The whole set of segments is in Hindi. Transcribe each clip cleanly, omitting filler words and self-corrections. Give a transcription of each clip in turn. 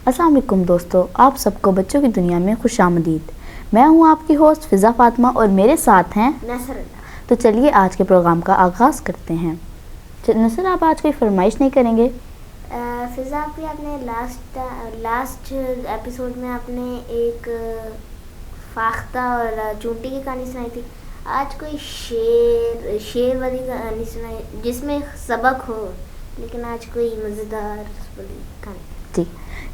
अस्सलाम वालेकुम दोस्तों, आप सबको बच्चों की दुनिया में खुशामदीद। मैं हूं आपकी होस्ट फ़िज़ा फ़ातिमा और मेरे साथ हैं नसर। तो चलिए आज के प्रोग्राम का आगाज़ करते हैं। नसर, आप आज कोई फरमाइश नहीं करेंगे? फ़िज़ा भी आपने लास्ट एपिसोड में आपने एक फाख्ता और चूंटी की कहानी सुनाई थी। आज कोई शेर वाली कहानी सुनाई जिसमें सबक हो, लेकिन आज कोई मज़ेदार वाली कहानी।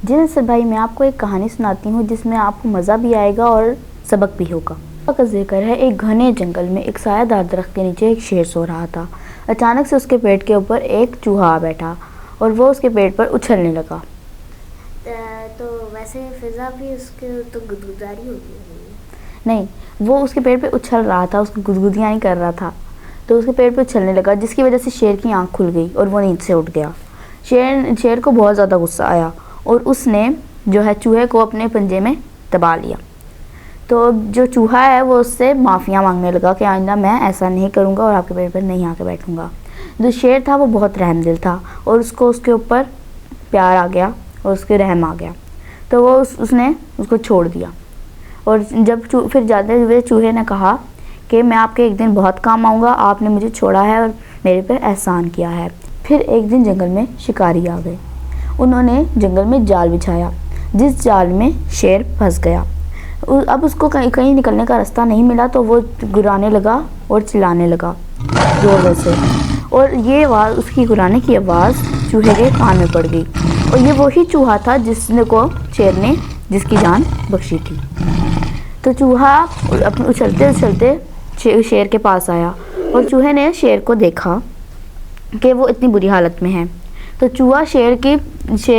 जी नसर भाई, मैं आपको एक कहानी सुनाती हूँ जिसमें आपको मज़ा भी आएगा और सबक भी होगा। का जिक्र है, एक घने जंगल में एक सायादार दरख्त के नीचे एक शेर सो रहा था। अचानक से उसके पेट के ऊपर एक चूहा आ बैठा और वो उसके पेट पर उछलने लगा। तो वैसे फ़िज़ा भी उसके तो गुदगुदारी होगी। नहीं, वो उसके पेट पे उछल रहा था, उसकी गुदगुदियाँ नहीं कर रहा था। तो उसके पेट पे उछलने लगा, जिसकी वजह से शेर की आंख खुल गई और वो नींद से उठ गया। शेर को बहुत ज़्यादा गुस्सा आया और उसने जो है चूहे को अपने पंजे में दबा लिया। तो जो चूहा है वो उससे माफ़ियाँ मांगने लगा कि आइंदा मैं ऐसा नहीं करूँगा और आपके पेट पर नहीं आके बैठूँगा। जो शेर था वो बहुत रहमदिल था और उसको उसके ऊपर प्यार आ गया और उसके रहम आ गया। तो वो उसने उसको छोड़ दिया। और जब फिर जाते हुए चूहे ने कहा कि मैं आपके एक दिन बहुत काम आऊँगा, आपने मुझे छोड़ा है और मेरे पर एहसान किया है। फिर एक दिन जंगल में शिकारी आ गए। उन्होंने जंगल में जाल बिछाया, जिस जाल में शेर फंस गया। अब उसको कहीं निकलने का रास्ता नहीं मिला तो वो गुर्राने लगा और चिल्लाने लगा ज़ोर से। और ये आवाज़, उसकी गुर्राने की आवाज़ चूहे के कान में पड़ गई। और ये वही चूहा था जिसने को शेर ने जिसकी जान बख्शी थी। तो चूहा अपने उछलते उछलते शेर के पास आया और चूहे ने शेर को देखा कि वो इतनी बुरी हालत में है। तो चूहा शेर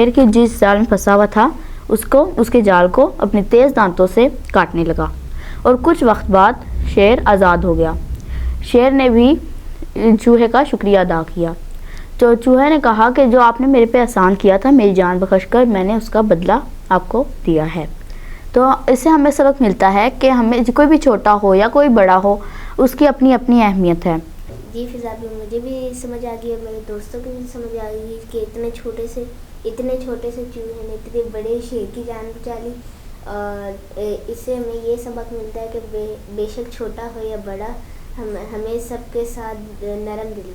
की जिस जाल में फंसा हुआ था उसके जाल को अपने तेज़ दांतों से काटने लगा और कुछ वक्त बाद शेर आज़ाद हो गया। शेर ने भी चूहे का शुक्रिया अदा किया। तो चूहे ने कहा कि जो आपने मेरे पे एहसान किया था, मेरी जान बख्शकर, मैंने उसका बदला आपको दिया है। तो इससे हमें सबक मिलता है कि हमें कोई भी छोटा हो या कोई बड़ा हो, उसकी अपनी अपनी अहमियत है। जी फ़िज़ा भी, मुझे भी समझ आ गई और मेरे दोस्तों को भी समझ आ गई कि इतने छोटे से चूहे ने इतने बड़े शेर की जान बचा ली। और इससे हमें ये सबक मिलता है कि बेशक छोटा हो या बड़ा, हमें सबके साथ नरम दिली